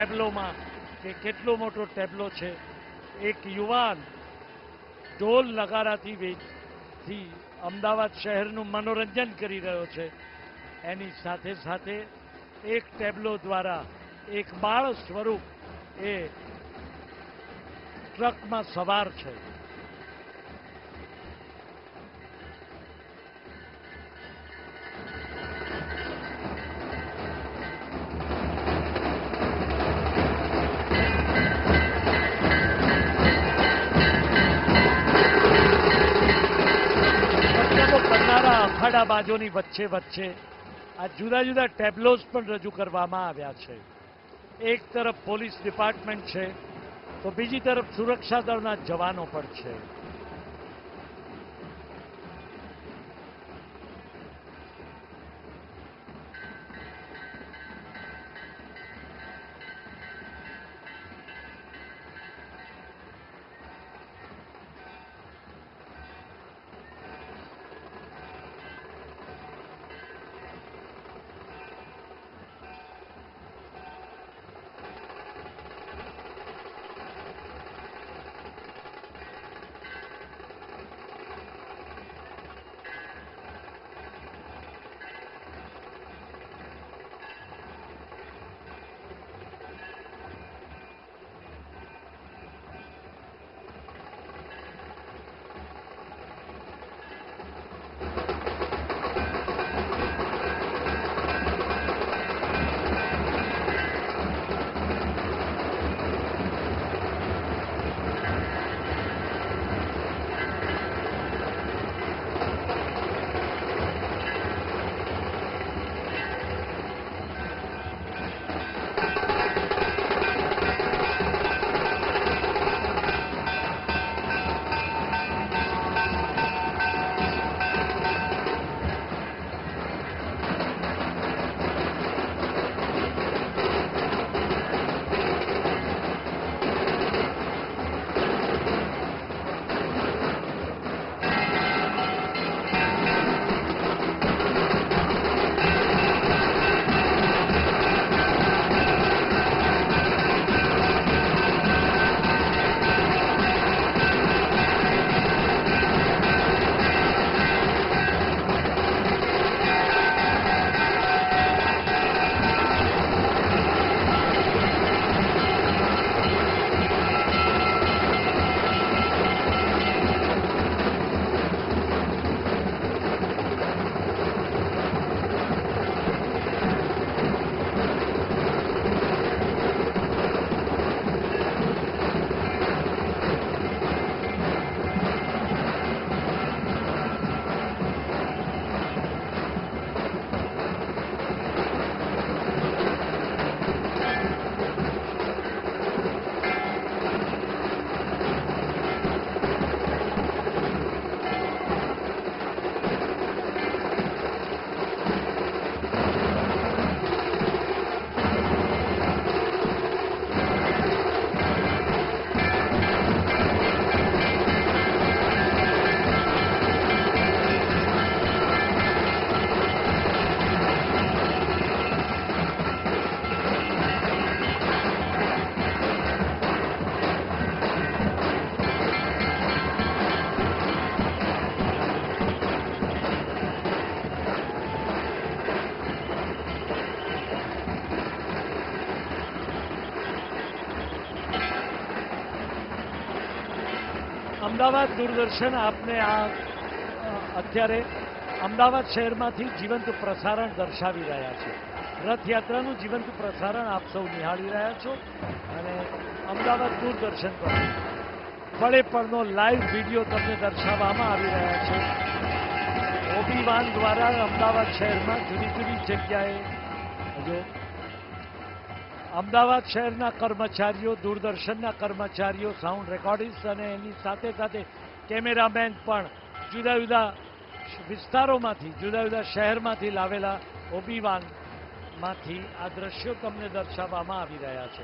ટેબ્લોમાં કે કેટલો મોટો ટેબ્લો છે. એક યુવાન ઢોલ નગારાથી અમદાવાદ શહેરનું મનોરંજન કરી રહ્યો છે. એની સાથે સાથે એક ટેબ્લો દ્વારા એક બાળ સ્વરૂપ એ ટ્રકમાં સવાર છે. અખાડાબાજોની વચ્ચે વચ્ચે આ જુદા જુદા ટેબ્લોસ પણ રજૂ કરવામાં આવ્યા છે. એક તરફ પોલીસ ડિપાર્ટમેન્ટ છે તો બીજી તરફ સુરક્ષા દળના જવાનો પણ છે. અમદાવાદ દૂરદર્શન આપને આ અત્યારે અમદાવાદ શહેરમાંથી જીવંત પ્રસારણ દર્શાવી રહ્યા છે. રથયાત્રાનું જીવંત પ્રસારણ આપ સૌ નિહાળી રહ્યા છો અને અમદાવાદ દૂરદર્શન પર પળે પળનો લાઈવ વિડીયો તમને દર્શાવવામાં આવી રહ્યા છે. ઓબીવાન દ્વારા અમદાવાદ શહેરમાં જુદી જુદી જગ્યાએ જો અમદાવાદ શહેરના કર્મચારીઓ, દૂરદર્શનના કર્મચારીઓ, સાઉન્ડ રેકોર્ડિસ્ટ અને એની સાથે સાથે કેમેરામેન પણ જુદા જુદા વિસ્તારોમાંથી, જુદા જુદા શહેરમાંથી લાવેલા ઓબીવાનમાંથી આ દ્રશ્યો તમને દર્શાવવામાં આવી રહ્યા છે.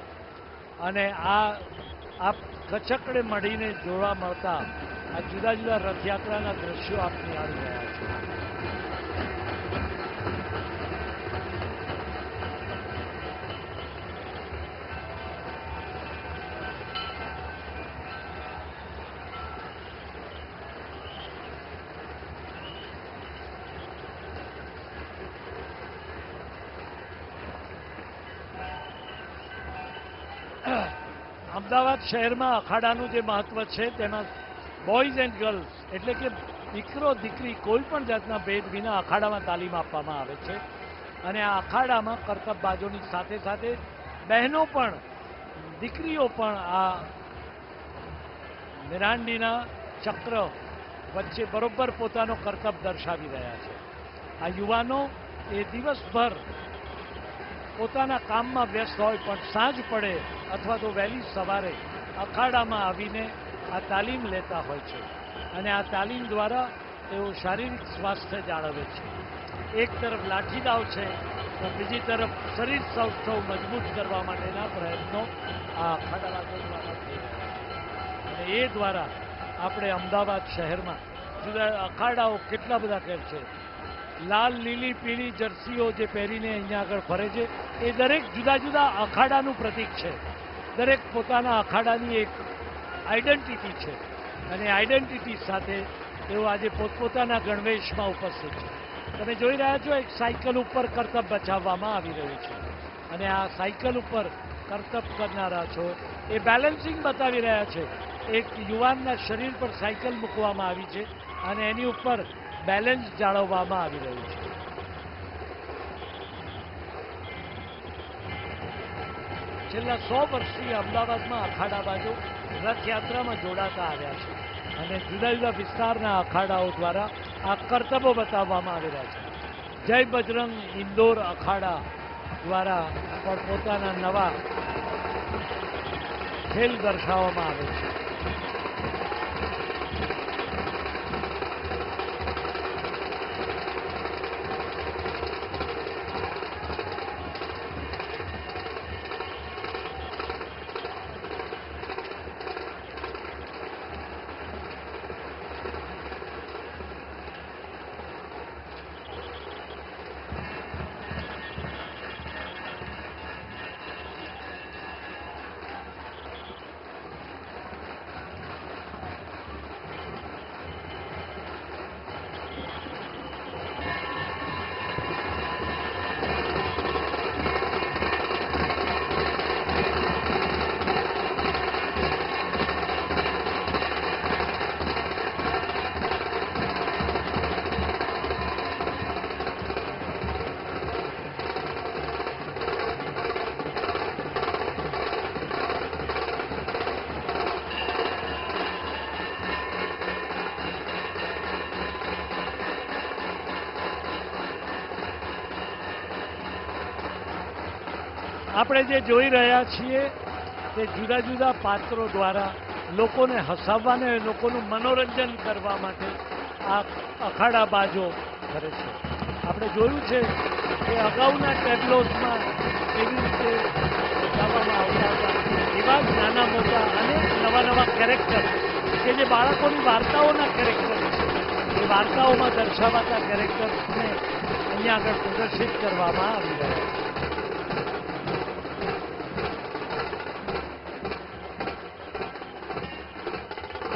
અને આ કચકડે મળીને જોવા મળતા આ જુદા જુદા રથયાત્રાના દ્રશ્યો આપ નિહાળી રહ્યા છે. અમદાવાદ શહેરમાં અખાડાનું જે મહત્વ છે તેમાં બોયઝ એન્ડ ગર્લ્સ એટલે કે દીકરો દીકરી કોઈ પણ જાતના ભેદ વિના અખાડામાં તાલીમ આપવામાં આવે છે. અને આ અખાડામાં કરતબબાજોની સાથે સાથે બહેનો પણ, દીકરીઓ પણ આ મિરાંડીના ચક્ર વચ્ચે બરોબર પોતાનો કરતબ દર્શાવી રહ્યા છે. આ યુવાનો એ દિવસભર પોતાના કામમાં વ્યસ્ત હોય પણ સાંજ પડે અથવા તો વહેલી સવારે અખાડામાં આવીને આ તાલીમ લેતા હોય છે. અને આ તાલીમ દ્વારા તેઓ શારીરિક સ્વાસ્થ્ય જાળવે છે. એક તરફ લાઠીદાવ છે તો બીજી તરફ શરીર સૌષ્ઠવ મજબૂત કરવા માટેના પ્રયત્નો આ અખાડાવાદો દ્વારા થઈ રહ્યા છે. અને એ દ્વારા આપણે અમદાવાદ શહેરમાં જુદા અખાડાઓ કેટલા બધા કહે છે. લાલ, લીલી, પીળી જર્સીઓ જે પહેરીને અહીંયા આગળ ફરે છે એ દરેક જુદા જુદા અખાડાનું પ્રતીક છે. દરેક પોતાના અખાડાની એક આઈડેન્ટિટી છે અને આઈડેન્ટિટી સાથે તેઓ આજે પોતપોતાના ગણવેશમાં ઉપસ્થિત છે. તમે જોઈ રહ્યા છો એક સાયકલ ઉપર કરતબ બચાવવામાં આવી રહ્યું છે અને આ સાયકલ ઉપર કરતબ કરનારા છો એ બેલેન્સિંગ બતાવી રહ્યા છે. એક યુવાનના શરીર પર સાયકલ મૂકવામાં આવી છે અને એની ઉપર બેલેન્સ જાળવવામાં આવી રહ્યું છે. છેલ્લા 100 વર્ષથી અમદાવાદમાં અખાડાબાજો રથયાત્રામાં જોડાતા આવ્યા છે અને જુદા જુદા વિસ્તારના અખાડાઓ દ્વારા આ કરતબો બતાવવામાં આવી રહ્યા છે. જય બજરંગ ઇન્દોર અખાડા દ્વારા પણ પોતાના નવા ખેલ દર્શાવવામાં આવે છે. આપણે જે જોઈ રહ્યા છીએ તે જુદા જુદા પાત્રો દ્વારા લોકોને હસાવવાને, લોકોનું મનોરંજન કરવા માટે આ અખાડાબાજો કરે છે. આપણે જોયું છે કે અગાઉના ટેબ્લોઝમાં કેવી રીતે બતાવવામાં આવતા હતા એવા જ નાના મોટા અને નવા નવા કેરેક્ટર કે જે બાળકોની વાર્તાઓના કેરેક્ટર છે એ વાર્તાઓમાં દર્શાવાતા કેરેક્ટર્સને અહીંયા આગળ પ્રદર્શિત કરવામાં આવી રહ્યા છે.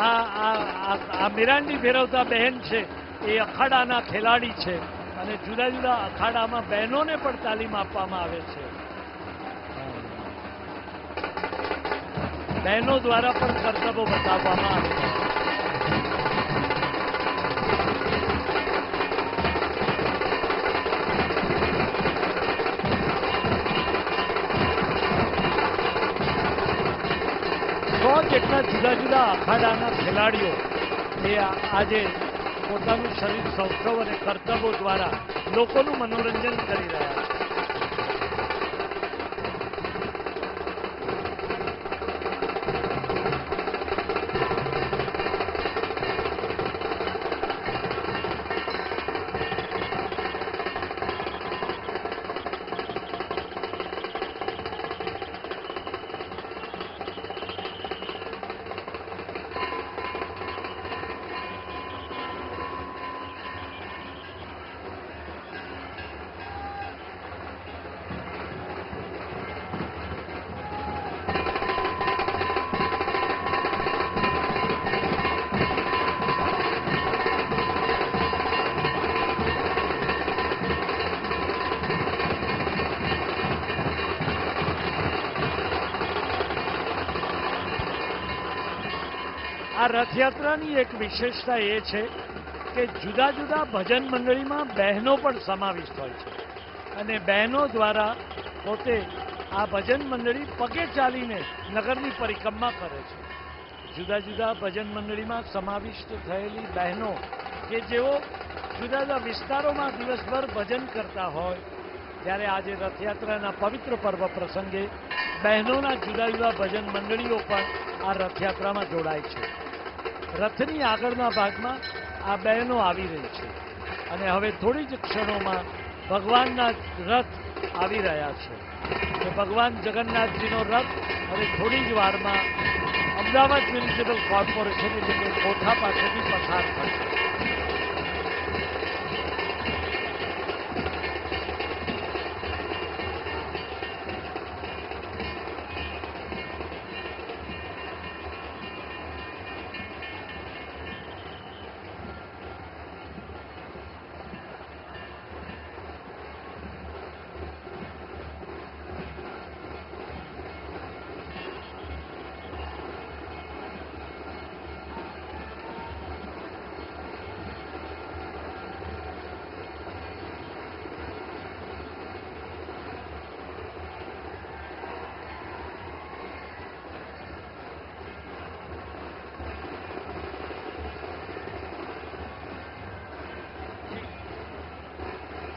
આ મિરાંડી ફેરવતા બહેન છે એ અખાડાના ખેલાડી છે અને જુદા જુદા અખાડામાં બહેનોને પણ તાલીમ આપવામાં આવે છે. બહેનો દ્વારા પણ કરતબો બતાવવામાં આવે છે. જેટલા જુદા જુદા અખાડાના ખેલાડીઓ એ આજે પોતાનું શરીર સૌષ્ઠવ અને કરતબો દ્વારા લોકોનું મનોરંજન કરી રહ્યા છે. આ રથયાત્રાની એક વિશેષતા એ છે કે જુદા જુદા ભજન મંડળીમાં બહેનો પણ સમાવિષ્ટ હોય છે અને બહેનો દ્વારા પોતે આ ભજન મંડળી પગે ચાલીને નગરની પરિક્રમા કરે છે. જુદા જુદા ભજન મંડળીમાં સમાવિષ્ટ થયેલી બહેનો કે જેઓ જુદા જુદા વિસ્તારોમાં દિવસભર ભજન કરતા હોય, જ્યારે આજે રથયાત્રાના પવિત્ર પર્વ પ્રસંગે બહેનોના જુદા જુદા ભજન મંડળીઓ પણ આ રથયાત્રામાં જોડાય છે. રથની આગળના ભાગમાં આ બહેનો આવી રહી છે અને હવે થોડી જ ક્ષણોમાં ભગવાનના રથ આવી રહ્યા છે. કે ભગવાન જગન્નાથજીનો રથ હવે થોડી જ વારમાં અમદાવાદ મ્યુનિસિપલ કોર્પોરેશન એટલે કે કોઠા પાસેથી પસાર થશે.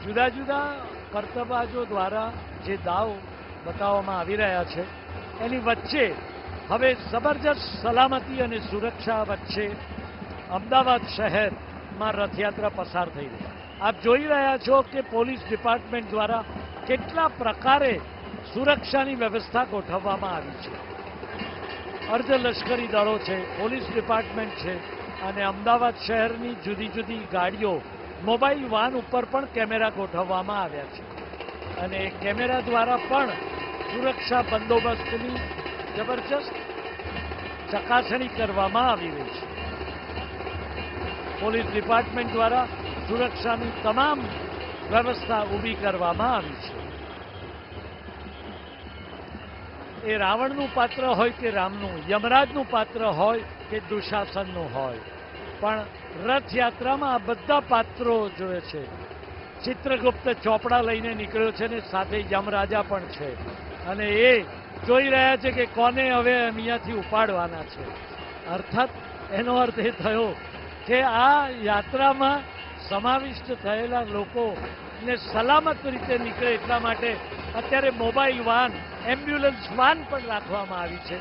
જુદા જુદા કરતબાજો દ્વારા જે દાવ બતાવવામાં આવી રહ્યા છે એની વચ્ચે હવે જબરજસ્ત સલામતી અને સુરક્ષા વચ્ચે અમદાવાદ શહેરમાં રથયાત્રા પસાર થઈ રહી. આપ જોઈ રહ્યા છો કે પોલીસ ડિપાર્ટમેન્ટ દ્વારા કેટલા પ્રકારે સુરક્ષાની વ્યવસ્થા ગોઠવવામાં આવી છે. અર્ધલશ્કરી દળો છે, પોલીસ ડિપાર્ટમેન્ટ છે અને અમદાવાદ શહેરની જુદી જુદી ગાડીઓ, મોબાઈલ વાન ઉપર પણ કેમેરા ગોઠવવામાં આવ્યા છે અને કેમેરા દ્વારા પણ સુરક્ષા બંદોબસ્તની જબરજસ્ત ચકાસણી કરવામાં આવી રહી છે. પોલીસ ડિપાર્ટમેન્ટ દ્વારા સુરક્ષાની તમામ વ્યવસ્થા ઊભી કરવામાં આવી છે. એ રાવણનું પાત્ર હોય કે રામનું, યમરાજનું પાત્ર હોય કે દુશાસનનું હોય, પણ રથયાત્રામાં આ બધા પાત્રો જોવે છે. ચિત્રગુપ્ત ચોપડા લઈને નીકળ્યો છે ને સાથે યમરાજા પણ છે અને એ જોઈ રહ્યા છે કે કોને હવે અહીંયાથી ઉપાડવાના છે. અર્થાત એનો અર્થ એ થયો કે આ યાત્રામાં સમાવિષ્ટ થયેલા લોકોને સલામત રીતે નીકળે એટલા માટે અત્યારે મોબાઈલ વાન, એમ્બ્યુલન્સ વાન પણ રાખવામાં આવી છે,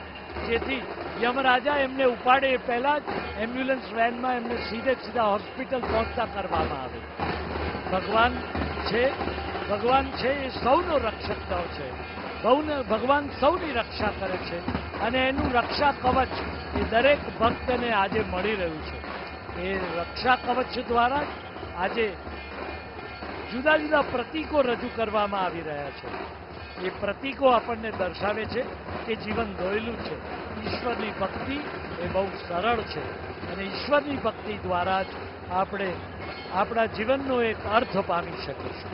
જેથી યમરાજા એમને ઉપાડે એ પહેલા જ એમ્બ્યુલન્સ વેનમાં એમને સીધા હોસ્પિટલ પહોંચતા કરવામાં આવે. ભગવાન છે એ સૌનો રક્ષક છે. ભગવાન સૌની રક્ષા કરે છે અને એનું રક્ષા કવચ એ દરેક ભક્તને આજે મળી રહ્યું છે. એ રક્ષા કવચ દ્વારા આજે જુદા જુદા પ્રતીકો રજૂ કરવામાં આવી રહ્યા છે. એ પ્રતીકો આપણને દર્શાવે છે કે જીવન દોયેલું છે. ઈશ્વરની ભક્તિ એ બહુ સરળ છે અને ઈશ્વરની ભક્તિ દ્વારા જ આપણે આપણા જીવનનો એક અર્થ પામી શકીશું.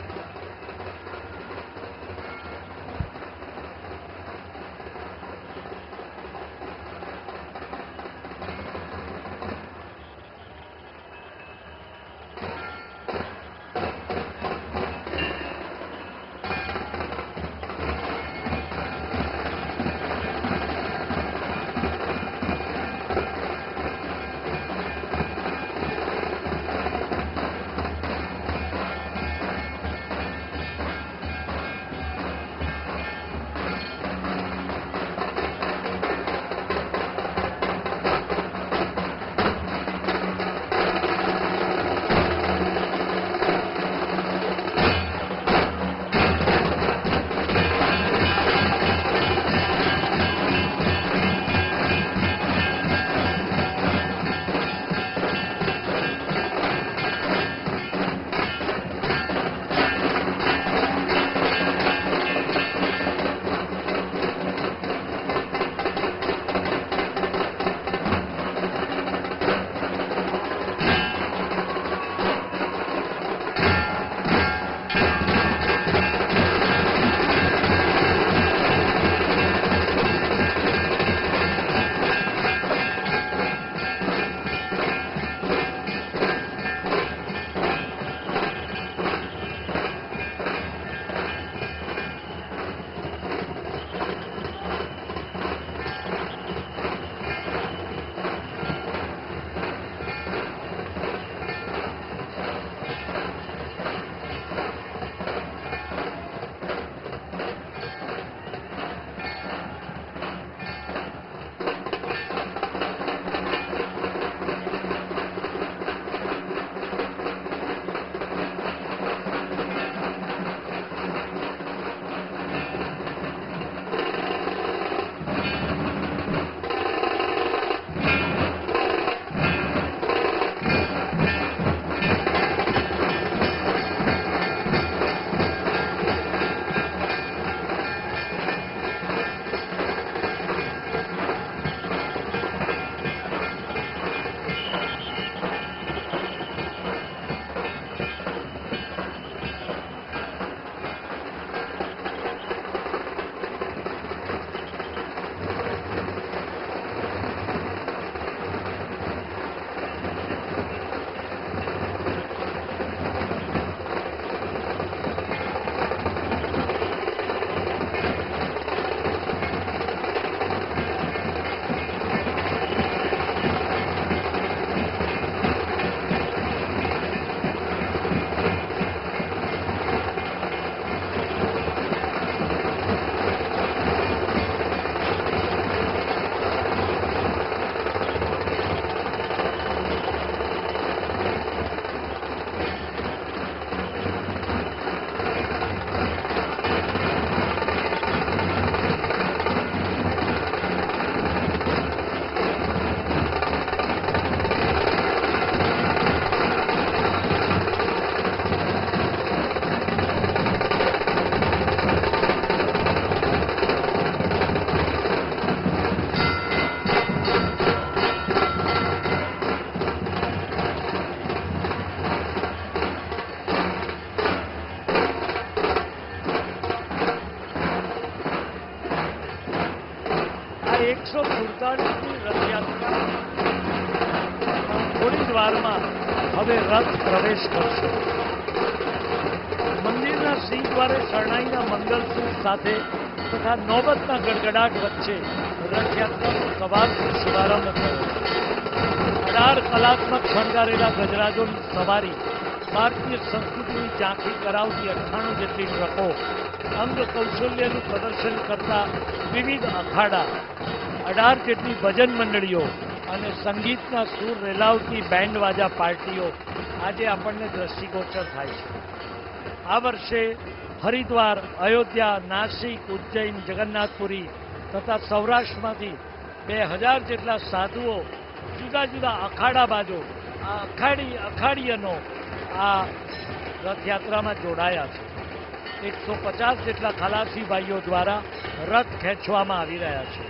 147મી રથયાત્રા થોડી જ વારમાં હવે રથ પ્રવેશ કરશે. મંદિરના સિંહ દ્વારે શરણાઈના મંગલસૂત્ર સાથે તથા નોબતના ગડગડાટ વચ્ચે રથયાત્રાનો સવારથી શુભારંભ થયો. 18 કલાત્મક શણગારેલા ગજરાજોની સવારી, ભારતીય સંસ્કૃતિની ઝાંખી કરાવતી 98 જેટલી ટ્રકો, અંગ કૌશલ્યનું પ્રદર્શન કરતા વિવિધ અખાડા, 18 જેટલી ભજન મંડળીઓ અને સંગીતના સૂર રેલાવતી બેન્ડ વાજા પાર્ટીઓ આજે આપણને દ્રષ્ટિગોચર થાય છે. આ વર્ષે હરિદ્વાર, અયોધ્યા, નાસિક, ઉજ્જૈન, જગન્નાથપુરી તથા સૌરાષ્ટ્રમાંથી 2000 જેટલા સાધુઓ, જુદા જુદા અખાડાબાજો, અખાડીયનો આ રથયાત્રામાં જોડાયા છે. 150 જેટલા ખલાસી ભાઈઓ દ્વારા રથ ખેંચવામાં આવી રહ્યા છે.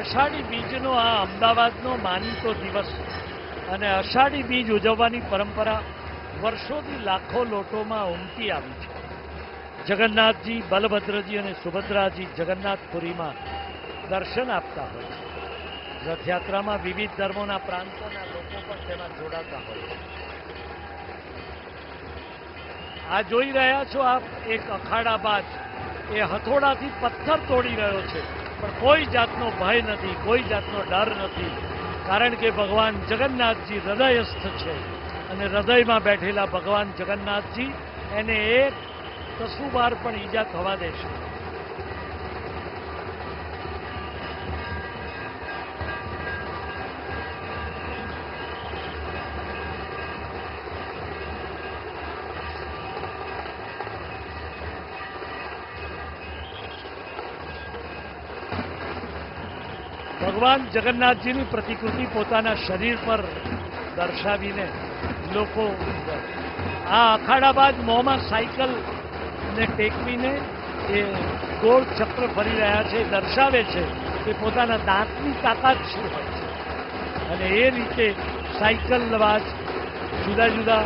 અષાઢી બીજનો આ અમદાવાદનો માનીતો દિવસ અને અષાઢી બીજ ઉજવવાની પરંપરા વર્ષોથી લાખો લોટોમાં ઉમટી આવી છે. જગન્નાથજી, બલભદ્રજી અને સુભદ્રાજી જગન્નાથપુરીમાં દર્શન આપતા હોય છે. રથયાત્રામાં વિવિધ ધર્મોના પ્રાંતોના લોકો પણ તેમાં જોડાતા હોય છે. આ જોઈ રહ્યા છો આપ, એક અખાડાબાજ એ હથોડાથી પથ્થર તોડી રહ્યો છે, પણ કોઈ જાતનો ભય નથી, કોઈ જાતનો ડર નથી, કારણ કે ભગવાન જગન્નાથજી હૃદયસ્થ છે અને હૃદયમાં બેઠેલા ભગવાન જગન્નાથજી એને એક કસુબાર પણ ઈજા થવા દેશે. ભગવાન જગન્નાથજીની પ્રતિકૃતિ પોતાના શરીર પર દર્શાવીને લોકો આ અખાડાબાદ મોંમાં સાયકલ ને ટેકવીને એ ગોળ ચક્ર ફરી રહ્યા છે, દર્શાવે છે કે પોતાના દાંતની તાકાત શું હોય છે. અને એ રીતે સાયકલબાજ જુદા જુદા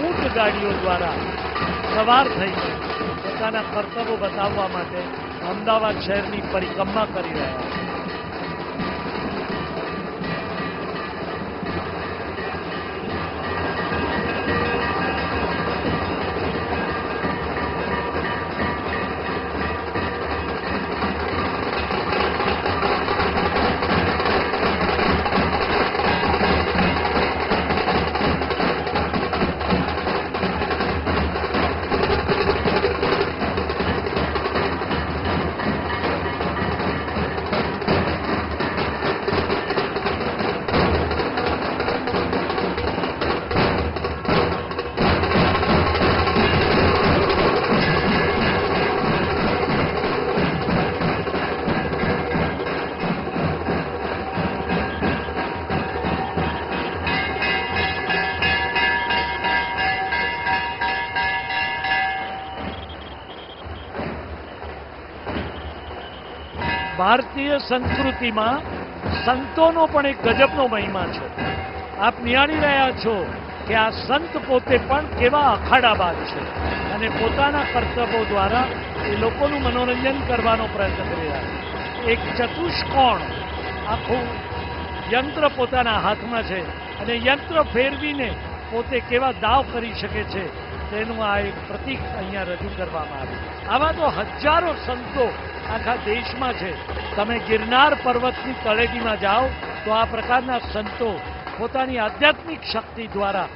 ઊંટ ગાડીઓ દ્વારા સવાર થઈને પોતાના કર્તવ્યો બતાવવા માટે અમદાવાદ શહેરની પરિક્રમા કરી રહ્યા છે. ભારતીય સંસ્કૃતિમાં સંતોનો પણ એક ગજબનો મહિમા છે. આપ નિહાળી રહ્યા છો કે આ સંત પોતે પણ કેવા અખાડાબાજ છે અને પોતાના કર્તવ્યો દ્વારા એ લોકોનું મનોરંજન કરવાનો પ્રયત્ન કરી રહ્યા છે. એક ચતુષ્કોણ આખું યંત્ર પોતાના હાથમાં છે અને યંત્ર ફેરવીને પોતે કેવા દાવ કરી શકે છે તેનું આ એક પ્રતીક અહીંયા રજૂ કરવામાં આવ્યું. આવા તો હજારો સંતો આખા દેશમાં છે. તમે ગિરનાર પર્વતની તળેટીમાં જાઓ તો આ પ્રકારના સંતો પોતાની આધ્યાત્મિક શક્તિ દ્વારા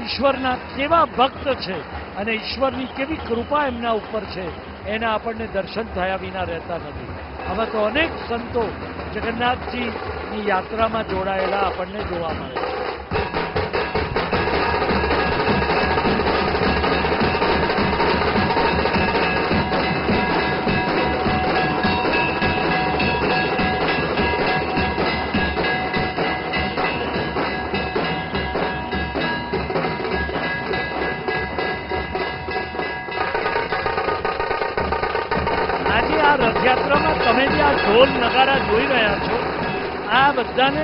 ઈશ્વરના કેવા ભક્ત છે અને ઈશ્વરની કેવી કૃપા એમના ઉપર છે એના આપણને દર્શન થયા વિના રહેતા નથી. હવે તો અનેક સંતો જગન્નાથજીની યાત્રામાં જોડાયેલા આપણને જોવા મળે છે. રથયાત્રામાં તમે જે આ ઢોલ નગારા જોઈ રહ્યા છો આ બધાને